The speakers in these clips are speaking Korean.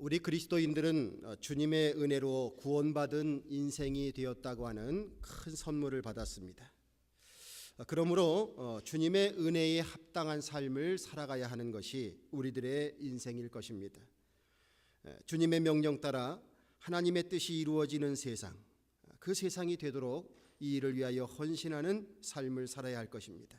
우리 그리스도인들은 주님의 은혜로 구원받은 인생이 되었다고 하는 큰 선물을 받았습니다. 그러므로 주님의 은혜에 합당한 삶을 살아가야 하는 것이 우리들의 인생일 것입니다. 주님의 명령 따라 하나님의 뜻이 이루어지는 세상, 그 세상이 되도록 이 일을 위하여 헌신하는 삶을 살아야 할 것입니다.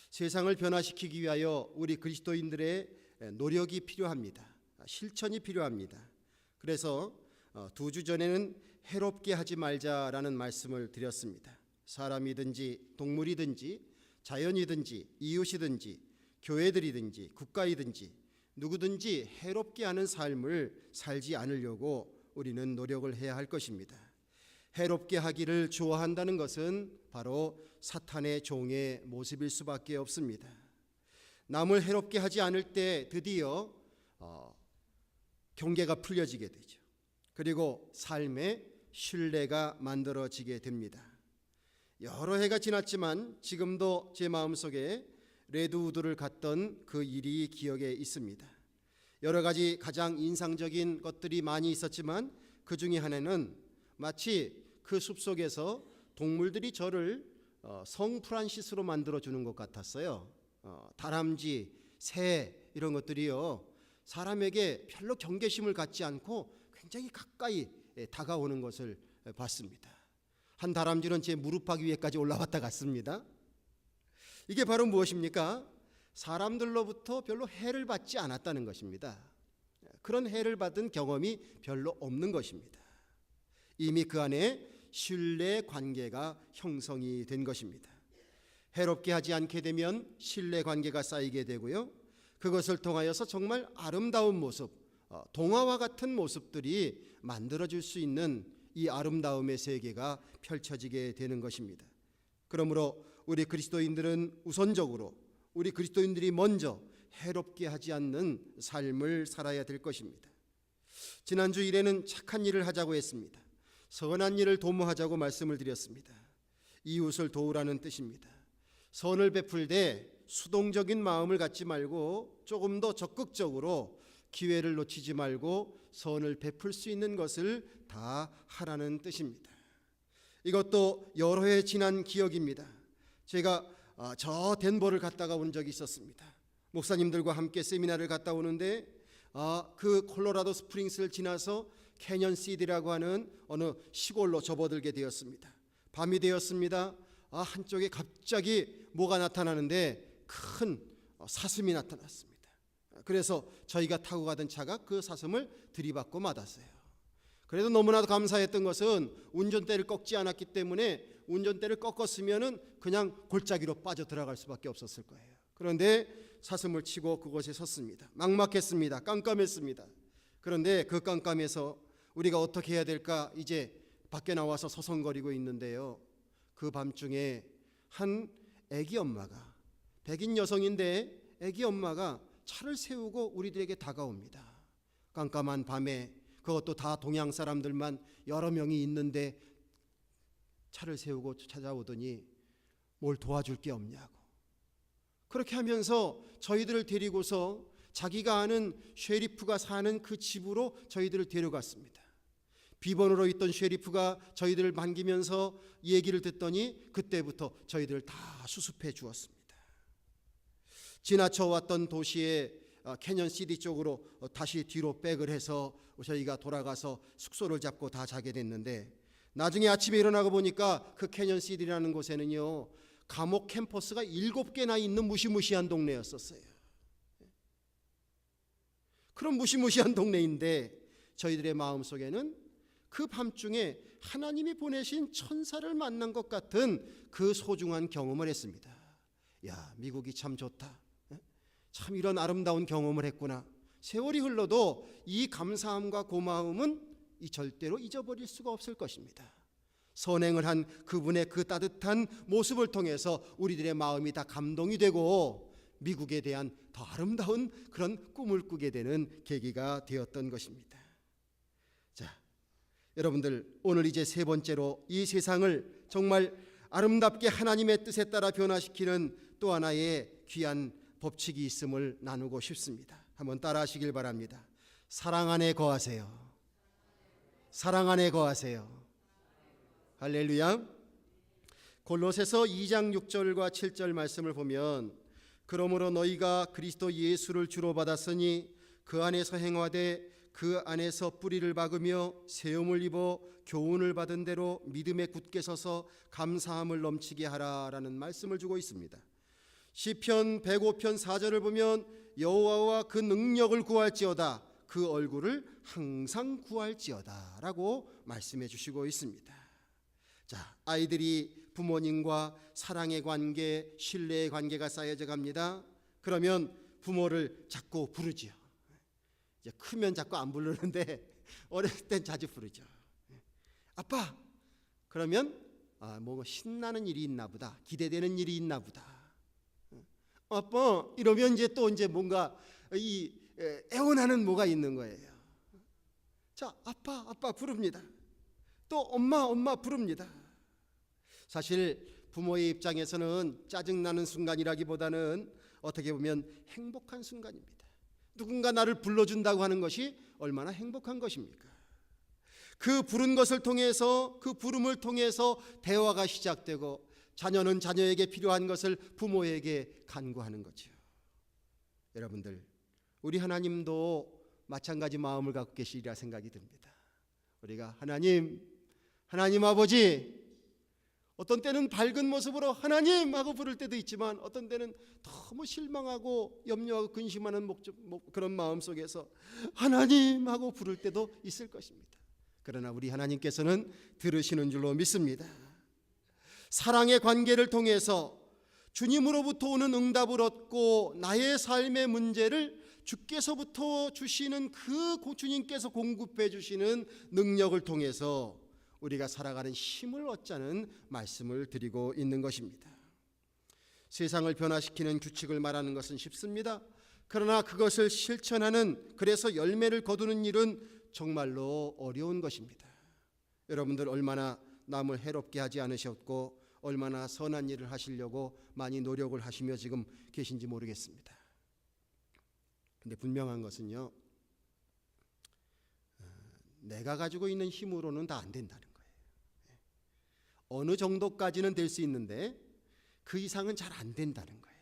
세상을 변화시키기 위하여 우리 그리스도인들의 노력이 필요합니다. 실천이 필요합니다. 그래서 2주 전에는 해롭게 하지 말자라는 말씀을 드렸습니다. 사람이든지 동물이든지 자연이든지 이웃이든지 교회들이든지 국가이든지 누구든지 해롭게 하는 삶을 살지 않으려고 우리는 노력을 해야 할 것입니다. 해롭게 하기를 좋아한다는 것은 바로 사탄의 종의 모습일 수밖에 없습니다. 남을 해롭게 하지 않을 때 드디어 경계가 풀려지게 되죠. 그리고 삶에 신뢰가 만들어지게 됩니다. 여러 해가 지났지만 지금도 제 마음속에 레드우드를 갔던 그 일이 기억에 있습니다. 여러 가지 가장 인상적인 것들이 많이 있었지만 그 중에 하나는 마치 그 숲속에서 동물들이 저를 성 프란시스로 만들어주는 것 같았어요. 다람쥐, 새 이런 것들이요, 사람에게 별로 경계심을 갖지 않고 굉장히 가까이 다가오는 것을 봤습니다. 한 다람쥐는 제 무릎팍 위에까지 올라왔다 갔습니다. 이게 바로 무엇입니까? 사람들로부터 별로 해를 받지 않았다는 것입니다. 그런 해를 받은 경험이 별로 없는 것입니다. 이미 그 안에 신뢰 관계가 형성이 된 것입니다. 해롭게 하지 않게 되면 신뢰 관계가 쌓이게 되고요, 그것을 통하여서 정말 아름다운 모습, 동화와 같은 모습들이 만들어질 수 있는 이 아름다움의 세계가 펼쳐지게 되는 것입니다. 그러므로 우리 그리스도인들은 우선적으로 우리 그리스도인들이 먼저 해롭게 하지 않는 삶을 살아야 될 것입니다. 지난주 일에는 착한 일을 하자고 했습니다. 선한 일을 도모하자고 말씀을 드렸습니다. 이웃을 도우라는 뜻입니다. 선을 베풀 때 수동적인 마음을 갖지 말고 조금 더 적극적으로 기회를 놓치지 말고 선을 베풀 수 있는 것을 다 하라는 뜻입니다. 이것도 여러 해 지난 기억입니다. 제가 저 덴버를 갔다가 온 적이 있었습니다. 목사님들과 함께 세미나를 갔다 오는데 그 콜로라도 스프링스를 지나서 캐년 시티라고 하는 어느 시골로 접어들게 되었습니다. 밤이 되었습니다. 한쪽에 갑자기 뭐가 나타나는데 큰 사슴이 나타났습니다. 그래서 저희가 타고 가던 차가 그 사슴을 들이받고 맞았어요. 그래도 너무나도 감사했던 것은 운전대를 꺾지 않았기 때문에 운전대를 꺾었으면은 그냥 골짜기로 빠져 들어갈 수밖에 없었을 거예요. 그런데 사슴을 치고 그곳에 섰습니다. 막막했습니다. 깜깜했습니다. 그런데 그 깜깜해서 우리가 어떻게 해야 될까 이제 밖에 나와서 서성거리고 있는데요, 그 밤중에 한 아기 엄마가, 백인 여성인데 아기 엄마가 차를 세우고 우리들에게 다가옵니다. 깜깜한 밤에, 그것도 다 동양 사람들만 여러 명이 있는데 차를 세우고 찾아오더니 뭘 도와줄 게 없냐고. 그렇게 하면서 저희들을 데리고서 자기가 아는 쉐리프가 사는 그 집으로 저희들을 데려갔습니다. 비번으로 있던 쉐리프가 저희들을 반기면서 얘기를 듣더니 그때부터 저희들을 다 수습해 주었습니다. 지나쳐 왔던 도시의 캐년 시티 쪽으로 다시 뒤로 백을 해서 저희가 돌아가서 숙소를 잡고 다 자게 됐는데, 나중에 아침에 일어나고 보니까 그 캐년 시티라는 곳에는요, 감옥 캠퍼스가 7개나 있는 무시무시한 동네였었어요. 그런 무시무시한 동네인데 저희들의 마음속에는 그 밤중에 하나님이 보내신 천사를 만난 것 같은 그 소중한 경험을 했습니다. 야, 미국이 참 좋다. 참 이런 아름다운 경험을 했구나. 세월이 흘러도 이 감사함과 고마움은 절대로 잊어버릴 수가 없을 것입니다. 선행을 한 그분의 그 따뜻한 모습을 통해서 우리들의 마음이 다 감동이 되고 미국에 대한 더 아름다운 그런 꿈을 꾸게 되는 계기가 되었던 것입니다. 자, 여러분들, 오늘 이제 세 번째로 이 세상을 정말 아름답게 하나님의 뜻에 따라 변화시키는 또 하나의 귀한 법칙이 있음을 나누고 싶습니다. 한번 따라 하시길 바랍니다. 사랑 안에 거하세요. 사랑 안에 거하세요. 할렐루야. 골로새서 2장 6절과 7절 말씀을 보면 그러므로 너희가 그리스도 예수를 주로 받았으니 그 안에서 행하되 그 안에서 뿌리를 박으며 세움을 입어 교훈을 받은 대로 믿음에 굳게 서서 감사함을 넘치게 하라라는 말씀을 주고 있습니다. 시편 105편 4절을 보면 여호와와 그 능력을 구할지어다 그 얼굴을 항상 구할지어다 라고 말씀해 주시고 있습니다. 자, 아이들이 부모님과 사랑의 관계, 신뢰의 관계가 쌓여져 갑니다. 그러면 부모를 자꾸 부르지요. 이제 크면 자꾸 안 부르는데 어렸을 땐 자주 부르죠. 아빠. 그러면 뭐 신나는 일이 있나 보다. 기대되는 일이 있나 보다. 아빠. 이러면 이제 또 이제 뭔가 이 애원하는 뭐가 있는 거예요. 자, 아빠 부릅니다. 또 엄마 부릅니다. 사실 부모의 입장에서는 짜증나는 순간이라기보다는 어떻게 보면 행복한 순간입니다. 누군가 나를 불러준다고 하는 것이 얼마나 행복한 것입니까? 그 부른 것을 통해서, 그 부름을 통해서 대화가 시작되고 자녀는 자녀에게 필요한 것을 부모에게 간구하는 거죠. 여러분들, 우리 하나님도 마찬가지 마음을 갖고 계시리라 생각이 듭니다. 우리가 하나님 아버지, 어떤 때는 밝은 모습으로 하나님 하고 부를 때도 있지만 어떤 때는 너무 실망하고 염려하고 근심하는 그런 마음 속에서 하나님 하고 부를 때도 있을 것입니다. 그러나 우리 하나님께서는 들으시는 줄로 믿습니다. 사랑의 관계를 통해서 주님으로부터 오는 응답을 얻고 나의 삶의 문제를 주께서부터 주시는 그 주님께서 공급해 주시는 능력을 통해서 우리가 살아가는 힘을 얻자는 말씀을 드리고 있는 것입니다. 세상을 변화시키는 규칙을 말하는 것은 쉽습니다. 그러나 그것을 실천하는, 그래서 열매를 거두는 일은 정말로 어려운 것입니다. 여러분들 얼마나 남을 해롭게 하지 않으셨고 얼마나 선한 일을 하시려고 많이 노력을 하시며 지금 계신지 모르겠습니다. 근데 분명한 것은요, 내가 가지고 있는 힘으로는 다 안 된다는 거예요. 어느 정도까지는 될 수 있는데 그 이상은 잘 안 된다는 거예요.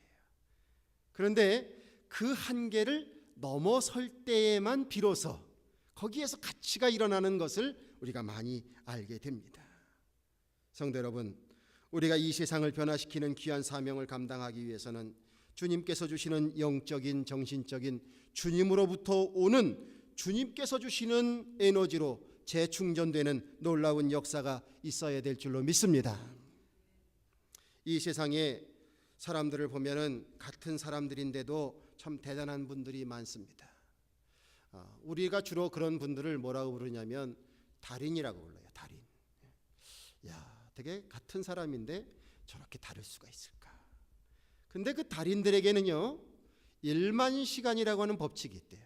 그런데 그 한계를 넘어설 때에만 비로소 거기에서 가치가 일어나는 것을 우리가 많이 알게 됩니다. 성도 여러분, 우리가 이 세상을 변화시키는 귀한 사명을 감당하기 위해서는 주님께서 주시는 영적인, 정신적인, 주님으로부터 오는 주님께서 주시는 에너지로 재충전되는 놀라운 역사가 있어야 될 줄로 믿습니다. 이 세상에 사람들을 보면은 같은 사람들인데도 참 대단한 분들이 많습니다. 우리가 주로 그런 분들을 뭐라고 부르냐면 달인이라고 불러요. 달인. 야, 되게 같은 사람인데 저렇게 다를 수가 있을까? 근데 그 달인들에게는요, 1만 시간이라고 하는 법칙이 있대요.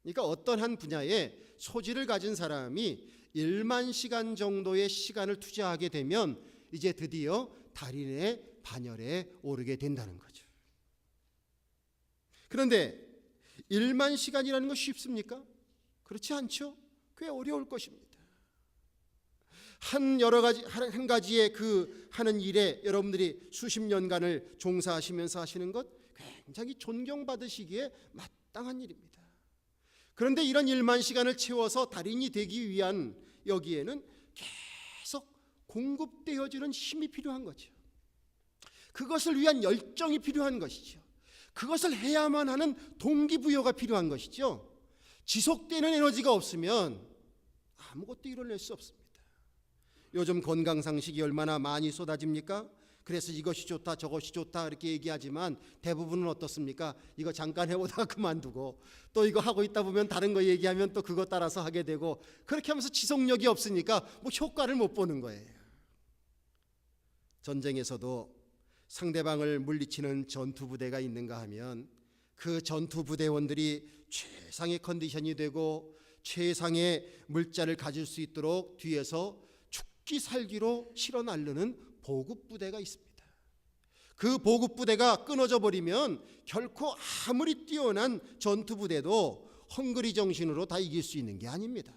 그러니까 어떤 한 분야에 소질을 가진 사람이 1만 시간 정도의 시간을 투자하게 되면 이제 드디어 달인의 반열에 오르게 된다는 거죠. 그런데 1만 시간이라는 거 쉽습니까? 그렇지 않죠? 꽤 어려울 것입니다. 한 가지의 그 하는 일에 여러분들이 수십 년간을 종사하시면서 하시는 것 굉장히 존경받으시기에 마땅한 일입니다. 그런데 이런 1만 시간을 채워서 달인이 되기 위한 여기에는 계속 공급되어지는 힘이 필요한 거죠. 그것을 위한 열정이 필요한 것이죠. 그것을 해야만 하는 동기부여가 필요한 것이죠. 지속되는 에너지가 없으면 아무것도 이뤄낼 수 없습니다. 요즘 건강상식이 얼마나 많이 쏟아집니까? 그래서 이것이 좋다 저것이 좋다 이렇게 얘기하지만 대부분은 어떻습니까? 이거 잠깐 해보다가 그만두고 또 이거 하고 있다 보면 다른 거 얘기하면 또 그거 따라서 하게 되고 그렇게 하면서 지속력이 없으니까 뭐 효과를 못 보는 거예요. 전쟁에서도 상대방을 물리치는 전투부대가 있는가 하면 그 전투부대원들이 최상의 컨디션이 되고 최상의 물자를 가질 수 있도록 뒤에서 죽기 살기로 실어 나르는 보급부대가 있습니다. 그 보급부대가 끊어져 버리면 결코 아무리 뛰어난 전투부대도 헝그리 정신으로 다 이길 수 있는 게 아닙니다.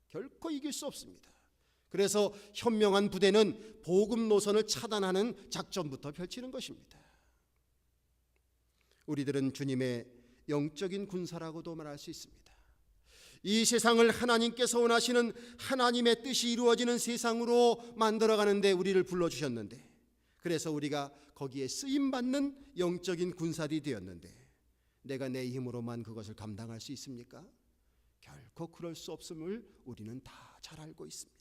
결코 이길 수 없습니다. 그래서 현명한 부대는 복음 노선을 차단하는 작전부터 펼치는 것입니다. 우리들은 주님의 영적인 군사라고도 말할 수 있습니다. 이 세상을 하나님께서 원하시는 하나님의 뜻이 이루어지는 세상으로 만들어가는데 우리를 불러주셨는데, 그래서 우리가 거기에 쓰임받는 영적인 군사들이 되었는데, 내가 내 힘으로만 그것을 감당할 수 있습니까? 결코 그럴 수 없음을 우리는 다 잘 알고 있습니다.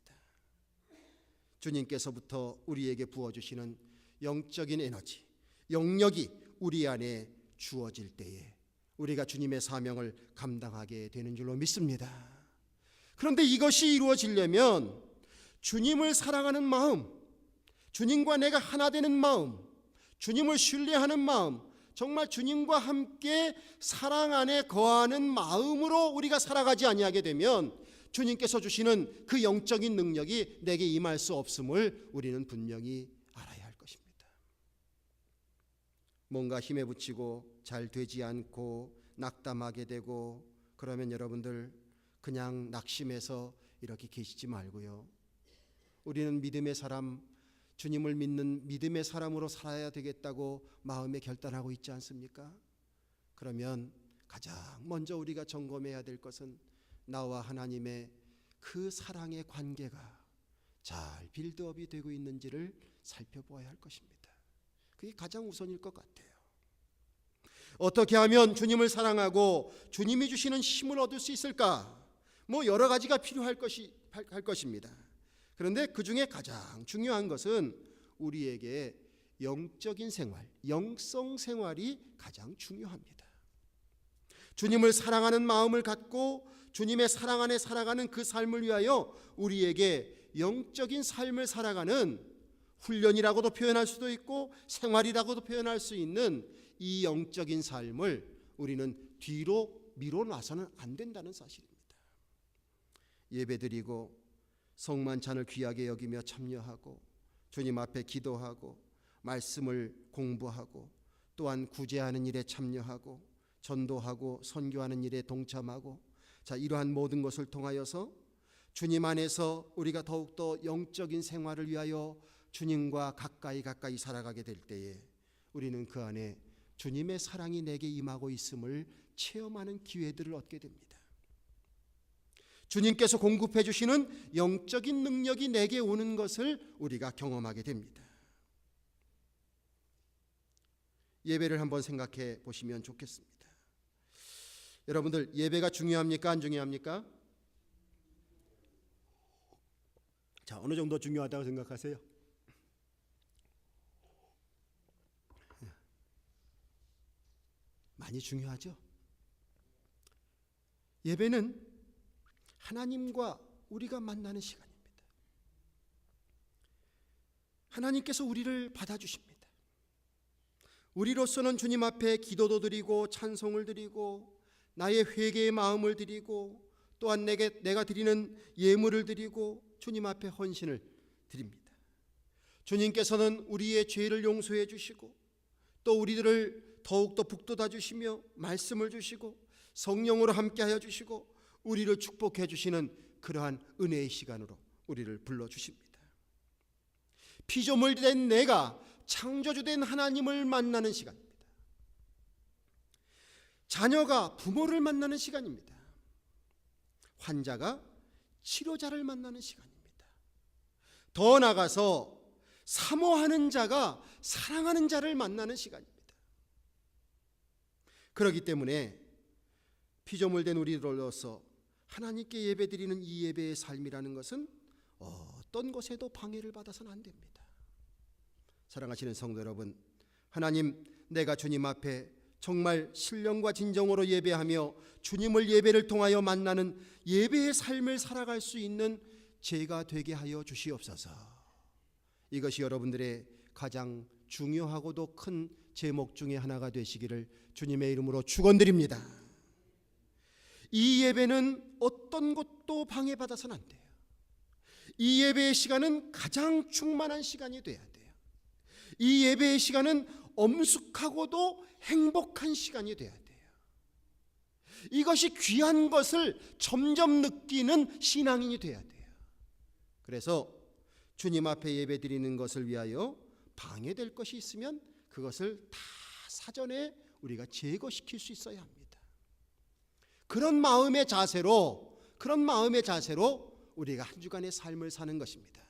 주님께서부터 우리에게 부어주시는 영적인 에너지, 영력이 우리 안에 주어질 때에 우리가 주님의 사명을 감당하게 되는 줄로 믿습니다. 그런데 이것이 이루어지려면 주님을 사랑하는 마음, 주님과 내가 하나 되는 마음, 주님을 신뢰하는 마음, 정말 주님과 함께 사랑 안에 거하는 마음으로 우리가 살아가지 아니하게 되면 주님께서 주시는 그 영적인 능력이 내게 임할 수 없음을 우리는 분명히 알아야 할 것입니다. 뭔가 힘에 부치고 잘 되지 않고 낙담하게 되고 그러면 여러분들 그냥 낙심해서 이렇게 계시지 말고요. 우리는 믿음의 사람, 주님을 믿는 믿음의 사람으로 살아야 되겠다고 마음에 결단하고 있지 않습니까? 그러면 가장 먼저 우리가 점검해야 될 것은 나와 하나님의 그 사랑의 관계가 잘 빌드업이 되고 있는지를 살펴보아야 할 것입니다. 그게 가장 우선일 것 같아요. 어떻게 하면 주님을 사랑하고 주님이 주시는 힘을 얻을 수 있을까? 여러 가지가 필요할 것입니다. 그런데 그 중에 가장 중요한 것은 우리에게 영적인 생활, 영성 생활이 가장 중요합니다. 주님을 사랑하는 마음을 갖고 주님의 사랑 안에 살아가는 그 삶을 위하여 우리에게 영적인 삶을 살아가는 훈련이라고도 표현할 수도 있고 생활이라고도 표현할 수 있는 이 영적인 삶을 우리는 뒤로 미뤄놔서는 안 된다는 사실입니다. 예배드리고 성만찬을 귀하게 여기며 참여하고 주님 앞에 기도하고 말씀을 공부하고 또한 구제하는 일에 참여하고 전도하고 선교하는 일에 동참하고 이러한 모든 것을 통하여서 주님 안에서 우리가 더욱더 영적인 생활을 위하여 주님과 가까이 살아가게 될 때에 우리는 그 안에 주님의 사랑이 내게 임하고 있음을 체험하는 기회들을 얻게 됩니다. 주님께서 공급해 주시는 영적인 능력이 내게 오는 것을 우리가 경험하게 됩니다. 예배를 한번 생각해 보시면 좋겠습니다. 여러분들, 예배가 중요합니까? 안 중요합니까? 어느 정도 중요하다고 생각하세요? 많이 중요하죠? 예배는 하나님과 우리가 만나는 시간입니다. 하나님께서 우리를 받아주십니다. 우리로서는 주님 앞에 기도도 드리고 찬송을 드리고 나의 회개의 마음을 드리고 또한 내가 드리는 예물을 드리고 주님 앞에 헌신을 드립니다. 주님께서는 우리의 죄를 용서해 주시고 또 우리들을 더욱더 북돋아 주시며 말씀을 주시고 성령으로 함께하여 주시고 우리를 축복해 주시는 그러한 은혜의 시간으로 우리를 불러주십니다. 피조물된 내가 창조주된 하나님을 만나는 시간입니다. 자녀가 부모를 만나는 시간입니다. 환자가 치료자를 만나는 시간입니다. 더 나아가서 사모하는 자가 사랑하는 자를 만나는 시간입니다. 그렇기 때문에 피조물된 우리로서 하나님께 예배드리는 이 예배의 삶이라는 것은 어떤 것에도 방해를 받아서는 안 됩니다. 사랑하시는 성도 여러분, 하나님, 내가 주님 앞에 정말 신령과 진정으로 예배하며 주님을 예배를 통하여 만나는 예배의 삶을 살아갈 수 있는 제가 되게 하여 주시옵소서. 이것이 여러분들의 가장 중요하고도 큰 제목 중에 하나가 되시기를 주님의 이름으로 축원드립니다. 이 예배는 어떤 것도 방해받아서는 안 돼요. 이 예배의 시간은 가장 충만한 시간이 돼야 돼요. 이 예배의 시간은 엄숙하고도 행복한 시간이 돼야 돼요. 이것이 귀한 것을 점점 느끼는 신앙인이 돼야 돼요. 그래서 주님 앞에 예배 드리는 것을 위하여 방해될 것이 있으면 그것을 다 사전에 우리가 제거시킬 수 있어야 합니다. 그런 마음의 자세로 우리가 한 주간의 삶을 사는 것입니다.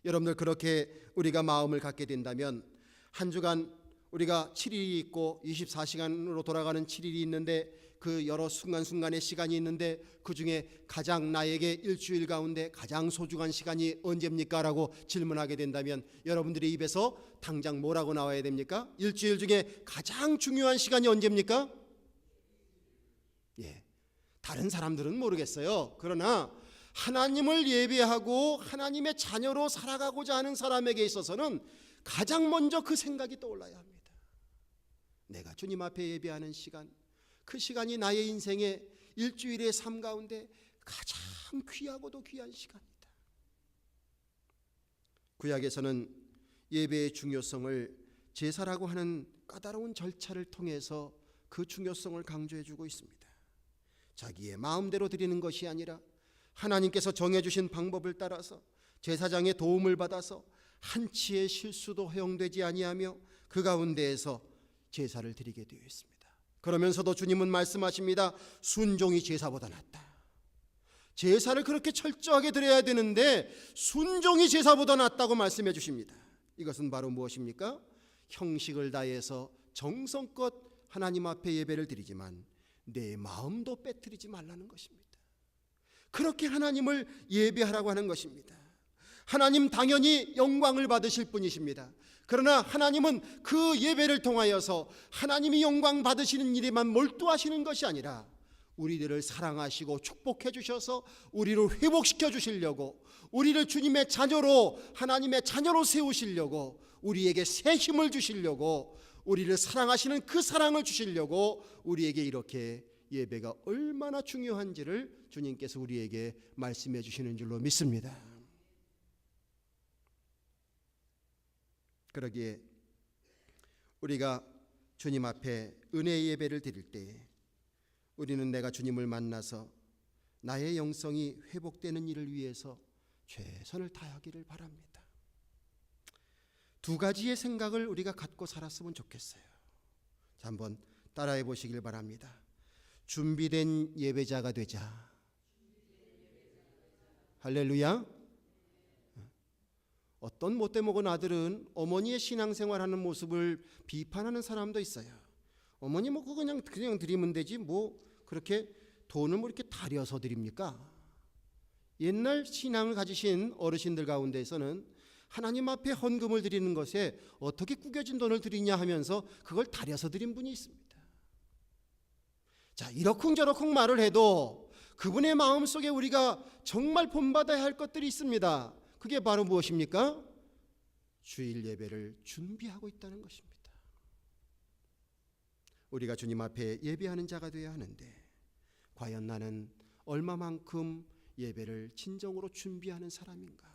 여러분들 그렇게 우리가 마음을 갖게 된다면 한 주간 우리가 7일이 있고 24시간으로 돌아가는 7일이 있는데 그 여러 순간순간의 시간이 있는데 그 중에 가장 나에게 일주일 가운데 가장 소중한 시간이 언제입니까? 라고 질문하게 된다면 여러분들의 입에서 당장 뭐라고 나와야 됩니까? 일주일 중에 가장 중요한 시간이 언제입니까? 다른 사람들은 모르겠어요. 그러나 하나님을 예배하고 하나님의 자녀로 살아가고자 하는 사람에게 있어서는 가장 먼저 그 생각이 떠올라야 합니다. 내가 주님 앞에 예배하는 시간, 그 시간이 나의 인생의 일주일의 삶 가운데 가장 귀하고도 귀한 시간이다. 구약에서는 예배의 중요성을 제사라고 하는 까다로운 절차를 통해서 그 중요성을 강조해주고 있습니다. 자기의 마음대로 드리는 것이 아니라 하나님께서 정해주신 방법을 따라서 제사장의 도움을 받아서 한치의 실수도 허용되지 아니하며 그 가운데에서 제사를 드리게 되어 있습니다. 그러면서도 주님은 말씀하십니다. 순종이 제사보다 낫다. 제사를 그렇게 철저하게 드려야 되는데 순종이 제사보다 낫다고 말씀해 주십니다. 이것은 바로 무엇입니까? 형식을 다해서 정성껏 하나님 앞에 예배를 드리지만 내 마음도 빼뜨리지 말라는 것입니다. 그렇게 하나님을 예배하라고 하는 것입니다. 하나님 당연히 영광을 받으실 분이십니다. 그러나 하나님은 그 예배를 통하여서 하나님이 영광 받으시는 일에만 몰두하시는 것이 아니라 우리들을 사랑하시고 축복해 주셔서 우리를 회복시켜 주시려고, 우리를 주님의 자녀로, 하나님의 자녀로 세우시려고, 우리에게 새 힘을 주시려고, 우리를 사랑하시는 그 사랑을 주시려고 우리에게 이렇게 예배가 얼마나 중요한지를 주님께서 우리에게 말씀해 주시는 줄로 믿습니다. 그러기에 우리가 주님 앞에 은혜 예배를 드릴 때 우리는 내가 주님을 만나서 나의 영성이 회복되는 일을 위해서 최선을 다하기를 바랍니다. 두 가지의 생각을 우리가 갖고 살았으면 좋겠어요. 자, 한번 따라해 보시길 바랍니다. 준비된 예배자가 되자. 할렐루야. 어떤 못돼 먹은 아들은 어머니의 신앙생활하는 모습을 비판하는 사람도 있어요. 어머니 뭐 그냥 드리면 되지 뭐 그렇게 돈을 뭐 이렇게 다려서 드립니까? 옛날 신앙을 가지신 어르신들 가운데에서는 하나님 앞에 헌금을 드리는 것에 어떻게 구겨진 돈을 드리냐 하면서 그걸 다려서 드린 분이 있습니다. 자, 이러쿵저러쿵 말을 해도 그분의 마음속에 우리가 정말 본받아야 할 것들이 있습니다. 그게 바로 무엇입니까? 주일 예배를 준비하고 있다는 것입니다. 우리가 주님 앞에 예배하는 자가 되어야 하는데 과연 나는 얼마만큼 예배를 진정으로 준비하는 사람인가?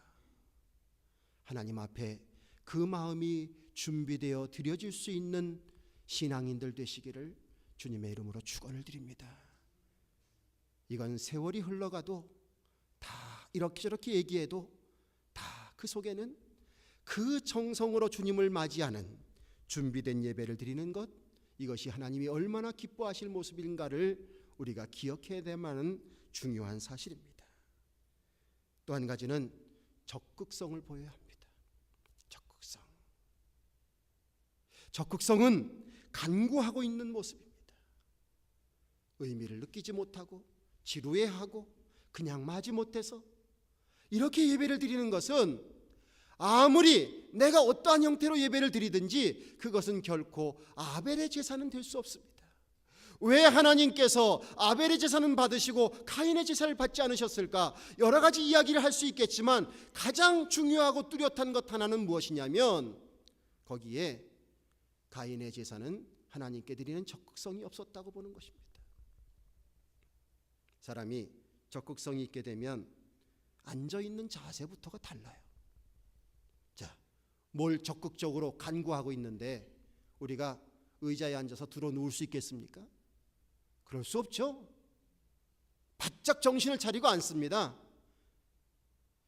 하나님 앞에 그 마음이 준비되어 드려질 수 있는 신앙인들 되시기를 주님의 이름으로 축원을 드립니다. 이건 세월이 흘러가도 다 이렇게 저렇게 얘기해도 다 그 속에는 그 정성으로 주님을 맞이하는 준비된 예배를 드리는 것, 이것이 하나님이 얼마나 기뻐하실 모습인가를 우리가 기억해야 될 만한 중요한 사실입니다. 또 한 가지는 적극성을 보여야 합니다. 적극성은 간구하고 있는 모습입니다. 의미를 느끼지 못하고 지루해하고 그냥 마지못해서 이렇게 예배를 드리는 것은 아무리 내가 어떠한 형태로 예배를 드리든지 그것은 결코 아벨의 제사는 될 수 없습니다. 왜 하나님께서 아벨의 제사는 받으시고 가인의 제사를 받지 않으셨을까? 여러 가지 이야기를 할 수 있겠지만 가장 중요하고 뚜렷한 것 하나는 무엇이냐면 거기에 가인의 제사는 하나님께 드리는 적극성이 없었다고 보는 것입니다. 사람이 적극성이 있게 되면 앉아있는 자세부터가 달라요. 자, 뭘 적극적으로 간구하고 있는데 우리가 의자에 앉아서 들어 누울 수 있겠습니까? 그럴 수 없죠. 바짝 정신을 차리고 앉습니다.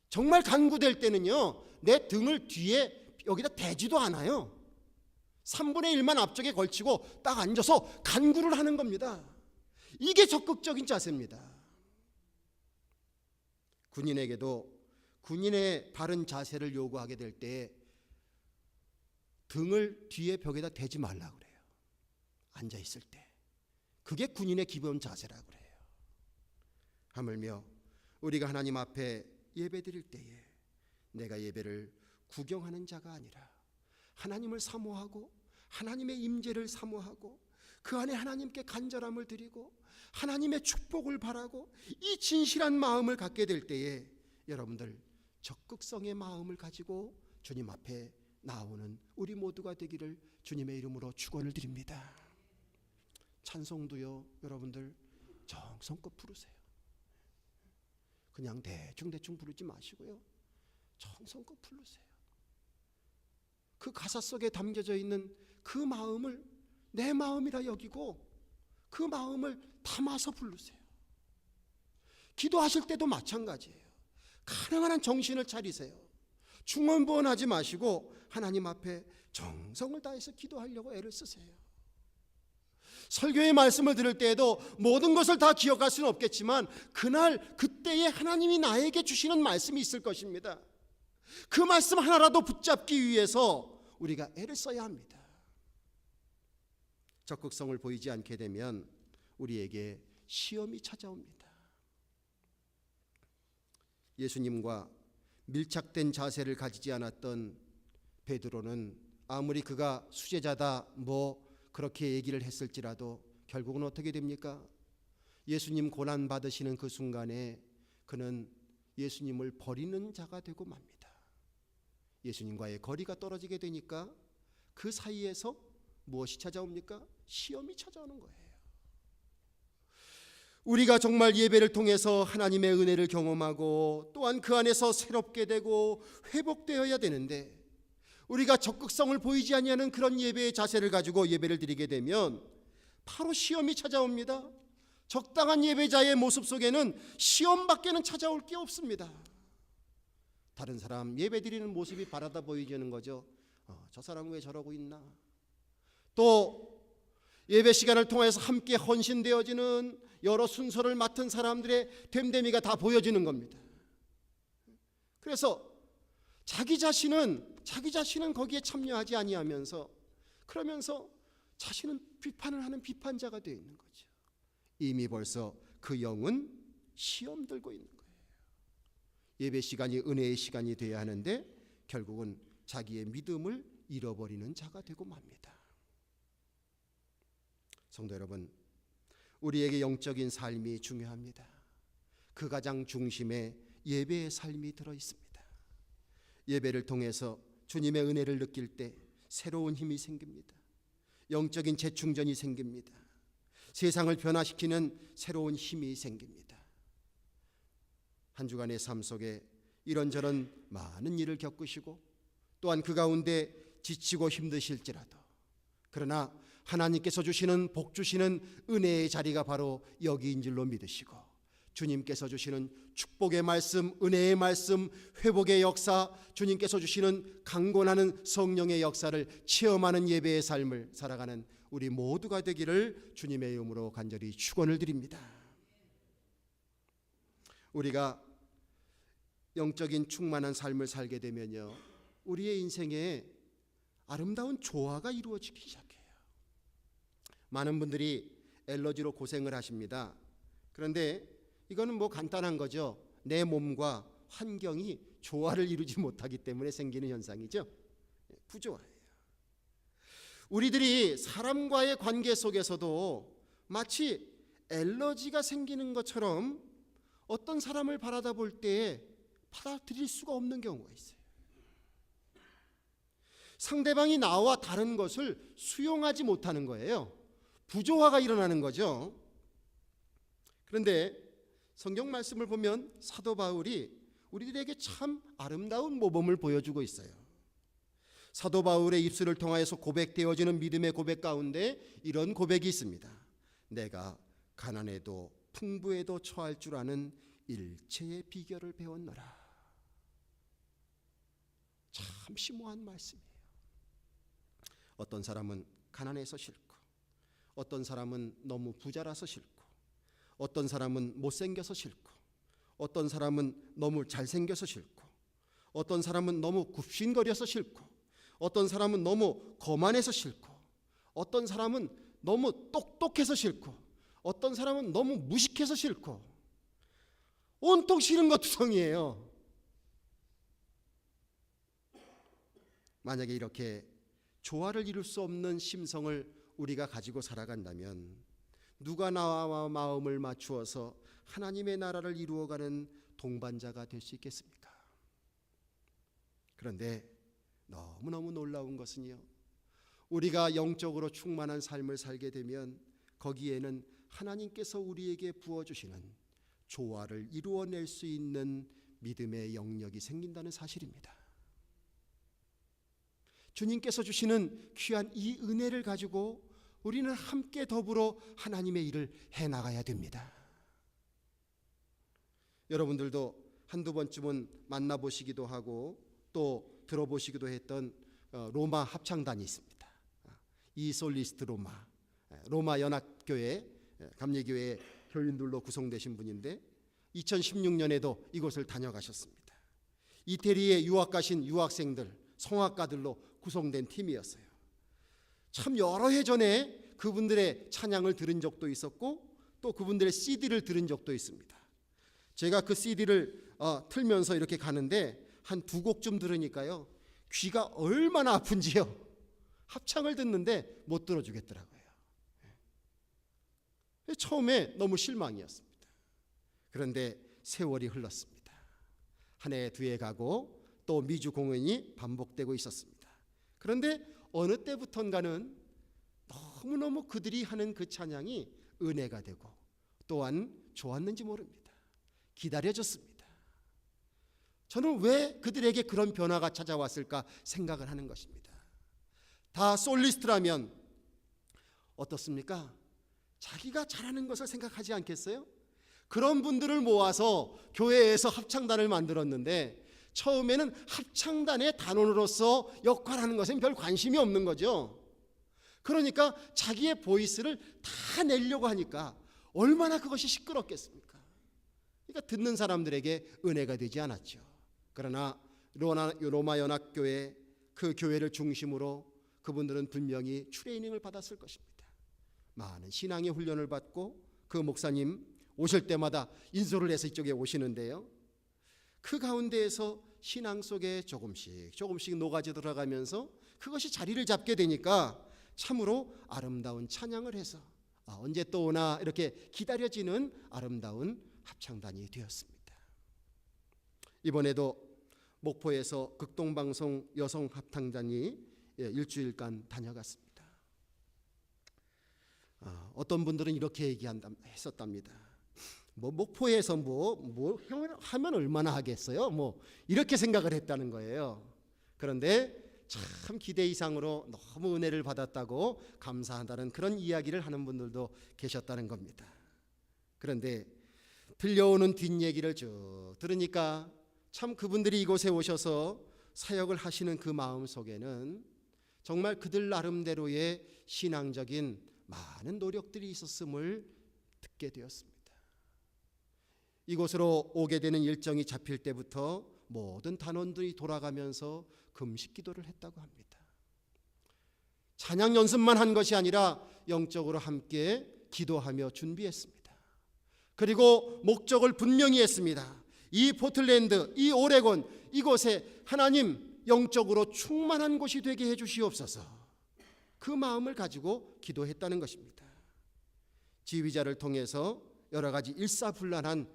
정말 간구될 때는요, 내 등을 뒤에 여기다 대지도 않아요. 3분의 1만 앞쪽에 걸치고 딱 앉아서 간구를 하는 겁니다. 이게 적극적인 자세입니다. 군인에게도 군인의 바른 자세를 요구하게 될 때 등을 뒤에 벽에다 대지 말라고 그래요. 앉아 있을 때. 그게 군인의 기본 자세라고 그래요. 하물며 우리가 하나님 앞에 예배드릴 때에 내가 예배를 구경하는 자가 아니라 하나님을 사모하고 하나님의 임재를 사모하고 그 안에 하나님께 간절함을 드리고 하나님의 축복을 바라고 이 진실한 마음을 갖게 될 때에 여러분들 적극성의 마음을 가지고 주님 앞에 나오는 우리 모두가 되기를 주님의 이름으로 축원을 드립니다. 찬송도요, 여러분들 정성껏 부르세요. 그냥 대충 부르지 마시고요, 정성껏 부르세요. 그 가사 속에 담겨져 있는 그 마음을 내 마음이라 여기고 그 마음을 담아서 부르세요. 기도하실 때도 마찬가지예요. 가능한 한 정신을 차리세요. 중언부언하지 마시고 하나님 앞에 정성을 다해서 기도하려고 애를 쓰세요. 설교의 말씀을 들을 때에도 모든 것을 다 기억할 수는 없겠지만 그날 그때에 하나님이 나에게 주시는 말씀이 있을 것입니다. 그 말씀 하나라도 붙잡기 위해서 우리가 애를 써야 합니다. 적극성을 보이지 않게 되면 우리에게 시험이 찾아옵니다. 예수님과 밀착된 자세를 가지지 않았던 베드로는 아무리 그가 수제자다 그렇게 얘기를 했을지라도 결국은 어떻게 됩니까? 예수님 고난 받으시는 그 순간에 그는 예수님을 버리는 자가 되고 맙니다. 예수님과의 거리가 떨어지게 되니까 그 사이에서 무엇이 찾아옵니까? 시험이 찾아오는 거예요. 우리가 정말 예배를 통해서 하나님의 은혜를 경험하고 또한 그 안에서 새롭게 되고 회복되어야 되는데 우리가 적극성을 보이지 아니하는 그런 예배의 자세를 가지고 예배를 드리게 되면 바로 시험이 찾아옵니다. 적당한 예배자의 모습 속에는 시험밖에는 찾아올 게 없습니다. 다른 사람 예배 드리는 모습이 바라다 보이는 거죠. 저 사람은 왜 저러고 있나? 또 예배 시간을 통해서 함께 헌신되어지는 여러 순서를 맡은 사람들의 됨됨이가 다 보여지는 겁니다. 그래서 자기 자신은 거기에 참여하지 아니하면서 그러면서 자신은 비판을 하는 비판자가 되어 있는 거죠. 이미 벌써 그 영은 시험 들고 있는 거예요. 예배 시간이 은혜의 시간이 되어야 하는데 결국은 자기의 믿음을 잃어버리는 자가 되고 맙니다. 성도 여러분, 우리에게 영적인 삶이 중요합니다. 그 가장 중심에 예배의 삶이 들어 있습니다. 예배를 통해서 주님의 은혜를 느낄 때 새로운 힘이 생깁니다. 영적인 재충전이 생깁니다. 세상을 변화시키는 새로운 힘이 생깁니다. 한 주간의 삶 속에 이런저런 많은 일을 겪으시고 또한 그 가운데 지치고 힘드실지라도 그러나 하나님께서 주시는 복 주시는 은혜의 자리가 바로 여기인 줄로 믿으시고 주님께서 주시는 축복의 말씀, 은혜의 말씀, 회복의 역사, 주님께서 주시는 강권하는 성령의 역사를 체험하는 예배의 삶을 살아가는 우리 모두가 되기를 주님의 이름으로 간절히 축원을 드립니다. 우리가 영적인 충만한 삶을 살게 되면요, 우리의 인생에 아름다운 조화가 이루어지기 시작해요. 많은 분들이 엘러지로 고생을 하십니다. 그런데 이거는 간단한 거죠. 내 몸과 환경이 조화를 이루지 못하기 때문에 생기는 현상이죠. 부조화예요. 우리들이 사람과의 관계 속에서도 마치 엘러지가 생기는 것처럼 어떤 사람을 바라다 볼 때 받아들일 수가 없는 경우가 있어요. 상대방이 나와 다른 것을 수용하지 못하는 거예요. 부조화가 일어나는 거죠. 그런데 성경 말씀을 보면 사도 바울이 우리들에게 참 아름다운 모범을 보여주고 있어요. 사도 바울의 입술을 통하여서 고백되어지는 믿음의 고백 가운데 이런 고백이 있습니다. 내가 가난에도 풍부에도 처할 줄 아는 일체의 비결을 배웠노라. 참 심오한 말씀이에요. 어떤 사람은 가난해서 싫고, 어떤 사람은 너무 부자라서 싫고, 어떤 사람은 못생겨서 싫고, 어떤 사람은 너무 잘생겨서 싫고, 어떤 사람은 너무 굽신거려서 싫고, 어떤 사람은 너무 거만해서 싫고, 어떤 사람은 너무 똑똑해서 싫고, 어떤 사람은 너무 무식해서 싫고, 온통 싫은 것 투성이에요. 만약에 이렇게 조화를 이룰 수 없는 심성을 우리가 가지고 살아간다면 누가 나와 마음을 맞추어서 하나님의 나라를 이루어가는 동반자가 될 수 있겠습니까? 그런데 너무너무 놀라운 것은요, 우리가 영적으로 충만한 삶을 살게 되면 거기에는 하나님께서 우리에게 부어주시는 조화를 이루어낼 수 있는 믿음의 영역이 생긴다는 사실입니다. 주님께서 주시는 귀한 이 은혜를 가지고 우리는 함께 더불어 하나님의 일을 해나가야 됩니다. 여러분들도 한두 번쯤은 만나보시기도 하고 또 들어보시기도 했던 로마 합창단이 있습니다. 이솔리스트 로마 연합교회 감리교회 교인들로 구성되신 분인데 2016년에도 이곳을 다녀가셨습니다. 이태리에 유학 가신 유학생들, 성악가들로 구성된 팀이었어요. 참 여러 해 전에 그분들의 찬양을 들은 적도 있었고 또 그분들의 CD를 들은 적도 있습니다. 제가 그 CD를 틀면서 이렇게 가는데 한 두 곡쯤 들으니까요, 귀가 얼마나 아픈지요. 합창을 듣는데 못 들어주겠더라고요. 처음에 너무 실망이었습니다. 그런데 세월이 흘렀습니다. 한 해, 두 해 가고 또 미주 공연이 반복되고 있었습니다. 그런데 어느 때부턴가는 너무너무 그들이 하는 그 찬양이 은혜가 되고 또한 좋았는지 모릅니다. 기다려졌습니다. 저는 왜 그들에게 그런 변화가 찾아왔을까 생각을 하는 것입니다. 다 솔리스트라면 어떻습니까? 자기가 잘하는 것을 생각하지 않겠어요? 그런 분들을 모아서 교회에서 합창단을 만들었는데 처음에는 합창단의 단원으로서 역할하는 것엔 별 관심이 없는 거죠. 그러니까 자기의 보이스를 다 내려고 하니까 얼마나 그것이 시끄럽겠습니까? 그러니까 듣는 사람들에게 은혜가 되지 않았죠. 그러나 로마 연합교회 그 교회를 중심으로 그분들은 분명히 트레이닝을 받았을 것입니다. 많은 신앙의 훈련을 받고 그 목사님 오실 때마다 인솔을 해서 이쪽에 오시는데요, 그 가운데에서 신앙 속에 조금씩 녹아져 들어가면서 그것이 자리를 잡게 되니까 참으로 아름다운 찬양을 해서 언제 또 오나 이렇게 기다려지는 아름다운 합창단이 되었습니다. 이번에도 목포에서 극동방송 여성 합창단이 일주일간 다녀갔습니다. 어떤 분들은 이렇게 했었답니다. 목포에서 하면 얼마나 하겠어요? 이렇게 생각을 했다는 거예요. 그런데 참 기대 이상으로 너무 은혜를 받았다고 감사한다는 그런 이야기를 하는 분들도 계셨다는 겁니다. 그런데 들려오는 뒷얘기를 쭉 들으니까 참 그분들이 이곳에 오셔서 사역을 하시는 그 마음 속에는 정말 그들 나름대로의 신앙적인 많은 노력들이 있었음을 듣게 되었습니다. 이곳으로 오게 되는 일정이 잡힐 때부터 모든 단원들이 돌아가면서 금식 기도를 했다고 합니다. 찬양 연습만 한 것이 아니라 영적으로 함께 기도하며 준비했습니다. 그리고 목적을 분명히 했습니다. 이 포틀랜드, 이 오레곤, 이곳에 하나님 영적으로 충만한 곳이 되게 해주시옵소서, 그 마음을 가지고 기도했다는 것입니다. 지휘자를 통해서 여러 가지 일사불란한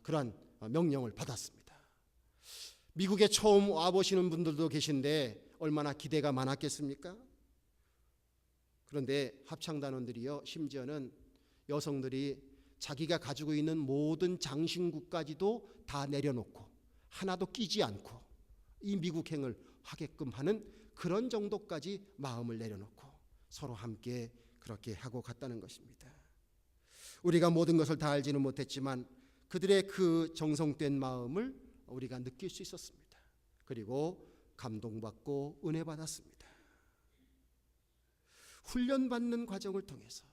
그러한 명령을 받았습니다. 미국에 처음 와보시는 분들도 계신데 얼마나 기대가 많았겠습니까? 그런데 합창단원들이요, 심지어는 여성들이 자기가 가지고 있는 모든 장신구까지도 다 내려놓고 하나도 끼지 않고 이 미국행을 하게끔 하는 그런 정도까지 마음을 내려놓고 서로 함께 그렇게 하고 갔다는 것입니다. 우리가 모든 것을 다 알지는 못했지만 그들의 그 정성된 마음을 우리가 느낄 수 있었습니다. 그리고 감동받고 은혜 받았습니다. 훈련받는 과정을 통해서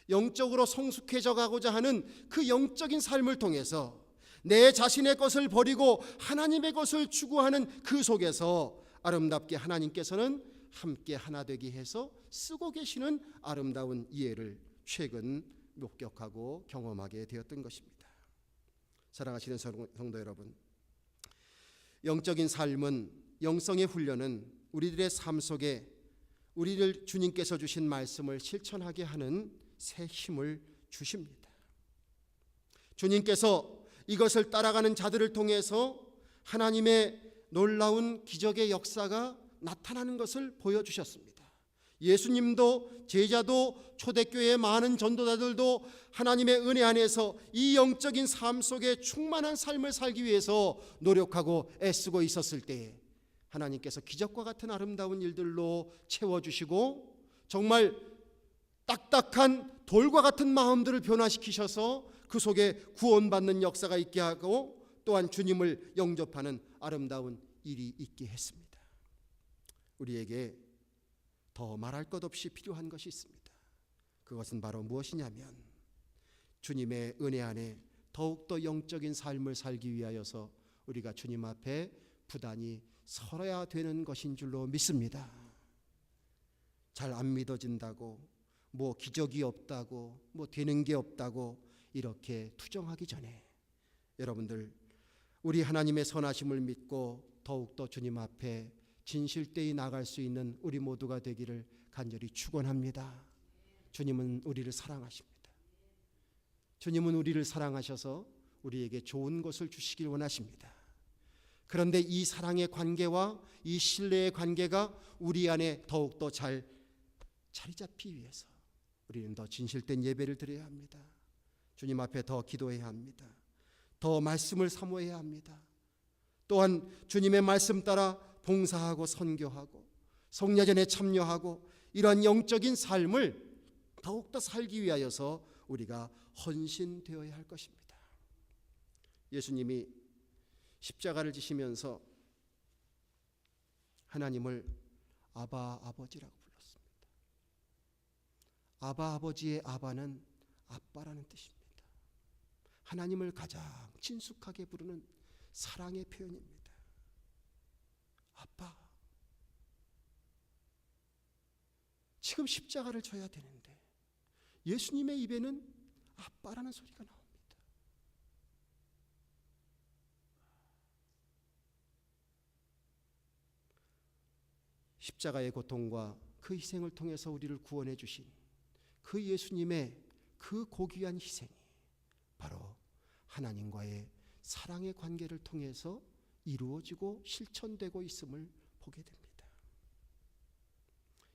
영적으로 성숙해져 가고자 하는 그 영적인 삶을 통해서 내 자신의 것을 버리고 하나님의 것을 추구하는 그 속에서 아름답게 하나님께서는 함께 하나 되게 해서 쓰고 계시는 아름다운 이해를 최근 목격하고 경험하게 되었던 것입니다. 사랑하시는 성도 여러분, 영적인 삶은, 영성의 훈련은 우리들의 삶 속에 우리를 주님께서 주신 말씀을 실천하게 하는 새 힘을 주십니다. 주님께서 이것을 따라가는 자들을 통해서 하나님의 놀라운 기적의 역사가 나타나는 것을 보여주셨습니다. 예수님도, 제자도, 초대교회의 많은 전도자들도 하나님의 은혜 안에서 이 영적인 삶 속에 충만한 삶을 살기 위해서 노력하고 애쓰고 있었을 때에 하나님께서 기적과 같은 아름다운 일들로 채워주시고 정말 딱딱한 돌과 같은 마음들을 변화시키셔서 그 속에 구원받는 역사가 있게 하고 또한 주님을 영접하는 아름다운 일이 있게 했습니다. 우리에게 더 말할 것 없이 필요한 것이 있습니다. 그것은 바로 무엇이냐면 주님의 은혜 안에 더욱더 영적인 삶을 살기 위하여서 우리가 주님 앞에 부단히 서야 되는 것인 줄로 믿습니다. 잘 안 믿어진다고, 뭐 기적이 없다고, 뭐 되는 게 없다고 이렇게 투정하기 전에 여러분들, 우리 하나님의 선하심을 믿고 더욱더 주님 앞에 진실되이 나갈 수 있는 우리 모두가 되기를 간절히 축원합니다. 주님은 우리를 사랑하십니다. 주님은 우리를 사랑하셔서 우리에게 좋은 것을 주시길 원하십니다. 그런데 이 사랑의 관계와 이 신뢰의 관계가 우리 안에 더욱더 잘 자리 잡기 위해서 우리는 더 진실된 예배를 드려야 합니다. 주님 앞에 더 기도해야 합니다. 더 말씀을 사모해야 합니다. 또한 주님의 말씀 따라 봉사하고 선교하고 성야전에 참여하고 이러한 영적인 삶을 더욱더 살기 위하여서 우리가 헌신되어야 할 것입니다. 예수님이 십자가를 지시면서 하나님을 아바 아버지라고 불렀습니다. 아바 아버지의 아바는 아빠라는 뜻입니다. 하나님을 가장 친숙하게 부르는 사랑의 표현입니다. 아빠. 지금 십자가를 져야 되는데 예수님의 입에는 아빠라는 소리가 나옵니다. 십자가의 고통과 그 희생을 통해서 우리를 구원해 주신 그 예수님의 그 고귀한 희생이 바로 하나님과의 사랑의 관계를 통해서 이루어지고 실천되고 있음을 보게 됩니다.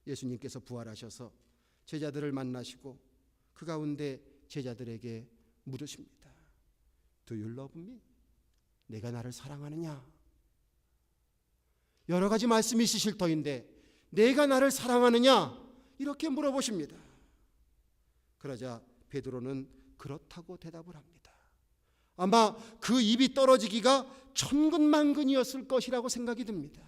예수님께서 부활하셔서 제자들을 만나시고 그 가운데 제자들에게 물으십니다. Do you love me? 내가 나를 사랑하느냐? 여러 가지 말씀이 있으실 터인데 내가 나를 사랑하느냐? 이렇게 물어보십니다. 그러자 베드로는 그렇다고 대답을 합니다. 아마 그 입이 떨어지기가 천근만근이었을 것이라고 생각이 듭니다.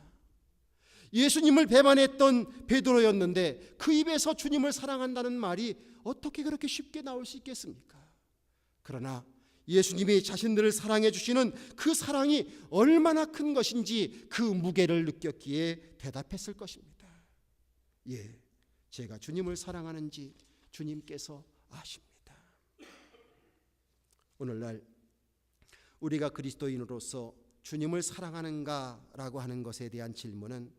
예수님을 배반했던 베드로였는데 그 입에서 주님을 사랑한다는 말이 어떻게 그렇게 쉽게 나올 수 있겠습니까? 그러나 예수님이 자신들을 사랑해 주시는 그 사랑이 얼마나 큰 것인지 그 무게를 느꼈기에 대답했을 것입니다. 예, 제가 주님을 사랑하는지 주님께서 아십니다. 오늘날 우리가 그리스도인으로서 주님을 사랑하는가라고 하는 것에 대한 질문은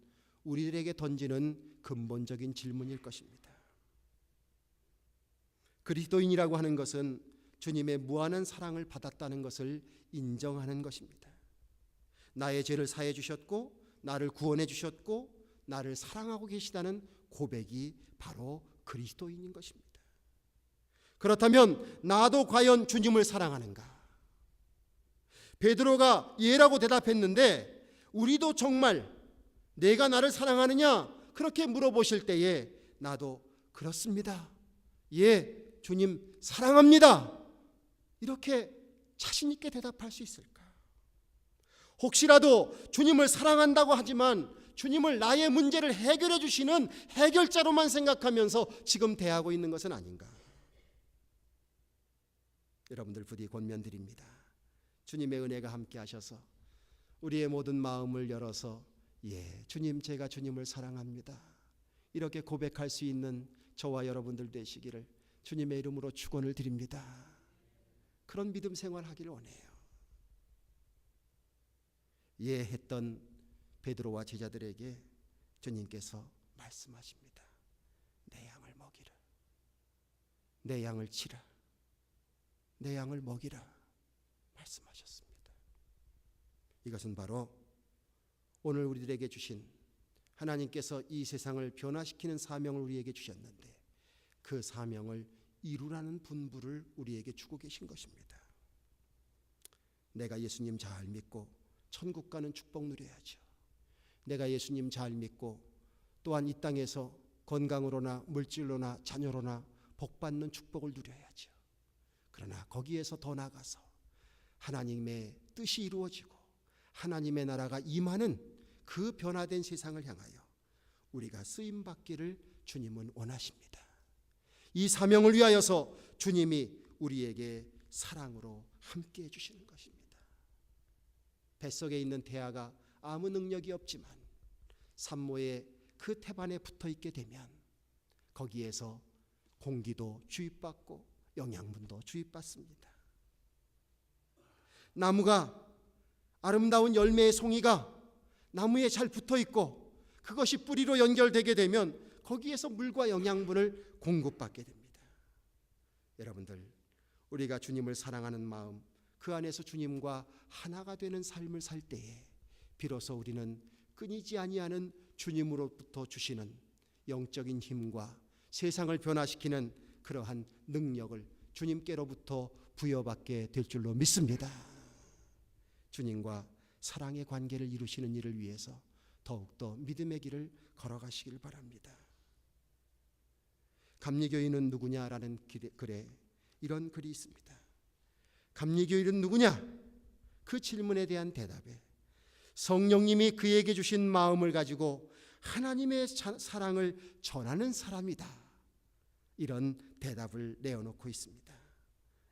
우리들에게 던지는 근본적인 질문일 것입니다. 그리스도인이라고 하는 것은 주님의 무한한 사랑을 받았다는 것을 인정하는 것입니다. 나의 죄를 사해 주셨고 나를 구원해 주셨고 나를 사랑하고 계시다는 고백이 바로 그리스도인인 것입니다. 그렇다면 나도 과연 주님을 사랑하는가? 베드로가 예라고 대답했는데 우리도 정말 내가 나를 사랑하느냐? 그렇게 물어보실 때에 나도 그렇습니다. 예, 주님 사랑합니다, 이렇게 자신 있게 대답할 수 있을까? 혹시라도 주님을 사랑한다고 하지만 주님을 나의 문제를 해결해 주시는 해결자로만 생각하면서 지금 대하고 있는 것은 아닌가? 여러분들 부디 권면드립니다. 주님의 은혜가 함께 하셔서 우리의 모든 마음을 열어서 주님, 제가 주님을 사랑합니다, 이렇게 고백할 수 있는 저와 여러분들 되시기를 주님의 이름으로 축원을 드립니다. 그런 믿음 생활하기를 원해요. 했던 베드로와 제자들에게 주님께서 말씀하십니다. 내 양을 먹이라, 내 양을 치라, 내 양을 먹이라 말씀하셨습니다. 이것은 바로 오늘 우리들에게 주신, 하나님께서 이 세상을 변화시키는 사명을 우리에게 주셨는데 그 사명을 이루라는 분부를 우리에게 주고 계신 것입니다. 내가 예수님 잘 믿고 천국 가는 축복 누려야죠. 내가 예수님 잘 믿고 또한 이 땅에서 건강으로나 물질로나 자녀로나 복받는 축복을 누려야죠. 그러나 거기에서 더 나아가서 하나님의 뜻이 이루어지고 하나님의 나라가 임하는 그 변화된 세상을 향하여 우리가 쓰임받기를 주님은 원하십니다. 이 사명을 위하여서 주님이 우리에게 사랑으로 함께해 주시는 것입니다. 뱃속에 있는 태아가 아무 능력이 없지만 산모의 그 태반에 붙어있게 되면 거기에서 공기도 주입받고 영양분도 주입받습니다. 나무가, 아름다운 열매의 송이가 나무에 잘 붙어있고 그것이 뿌리로 연결되게 되면 거기에서 물과 영양분을 공급받게 됩니다. 여러분들, 우리가 주님을 사랑하는 마음, 그 안에서 주님과 하나가 되는 삶을 살 때에 비로소 우리는 끊이지 아니하는 주님으로부터 주시는 영적인 힘과 세상을 변화시키는 그러한 능력을 주님께로부터 부여받게 될 줄로 믿습니다. 주님과 사랑의 관계를 이루시는 일을 위해서 더욱더 믿음의 길을 걸어가시길 바랍니다. 감리교인은 누구냐라는 글에 이런 글이 있습니다. 감리교인은 누구냐? 그 질문에 대한 대답에 성령님이 그에게 주신 마음을 가지고 하나님의 사랑을 전하는 사람이다, 이런 대답을 내어놓고 있습니다.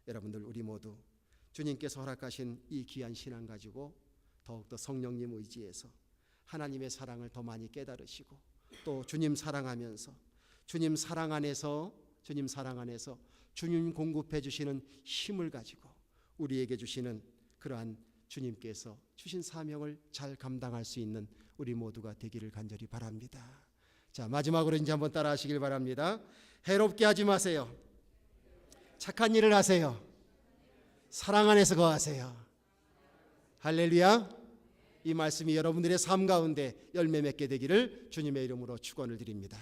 여러분들, 우리 모두 주님께서 허락하신 이 귀한 신앙 가지고 더욱더 성령님 의지해서 하나님의 사랑을 더 많이 깨달으시고 또 주님 사랑하면서 주님 사랑 안에서 주님 공급해 주시는 힘을 가지고 우리에게 주시는 그러한 주님께서 주신 사명을 잘 감당할 수 있는 우리 모두가 되기를 간절히 바랍니다. 자, 마지막으로 이제 한번 따라 하시길 바랍니다. 해롭게 하지 마세요. 착한 일을 하세요. 사랑 안에서 거하세요. 할렐루야. 이 말씀이 여러분들의 삶 가운데 열매 맺게 되기를 주님의 이름으로 축원을 드립니다.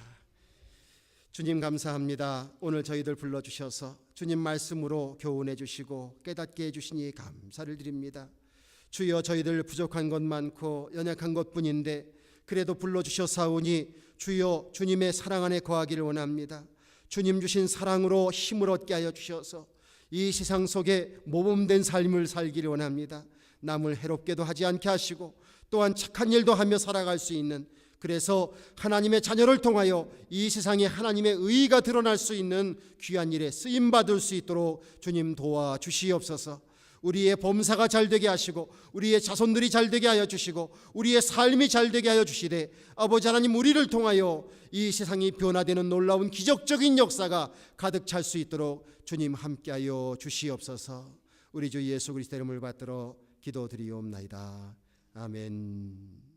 주님 감사합니다. 오늘 저희들 불러주셔서 주님 말씀으로 교훈해 주시고 깨닫게 해주시니 감사를 드립니다. 주여, 저희들 부족한 것 많고 연약한 것뿐인데 그래도 불러주셨사오니 주여, 주님의 사랑 안에 거하기를 원합니다. 주님 주신 사랑으로 힘을 얻게 하여 주셔서 이 세상 속에 모범된 삶을 살기를 원합니다. 남을 해롭게도 하지 않게 하시고 또한 착한 일도 하며 살아갈 수 있는, 그래서 하나님의 자녀를 통하여 이 세상에 하나님의 의의가 드러날 수 있는 귀한 일에 쓰임받을 수 있도록 주님 도와주시옵소서. 우리의 범사가 잘 되게 하시고 우리의 자손들이 잘 되게 하여 주시고 우리의 삶이 잘 되게 하여 주시되 아버지 하나님, 우리를 통하여 이 세상이 변화되는 놀라운 기적적인 역사가 가득 찰 수 있도록 주님 함께하여 주시옵소서. 우리 주 예수 그리스도의 이름을 받들어 기도드리옵나이다. 아멘.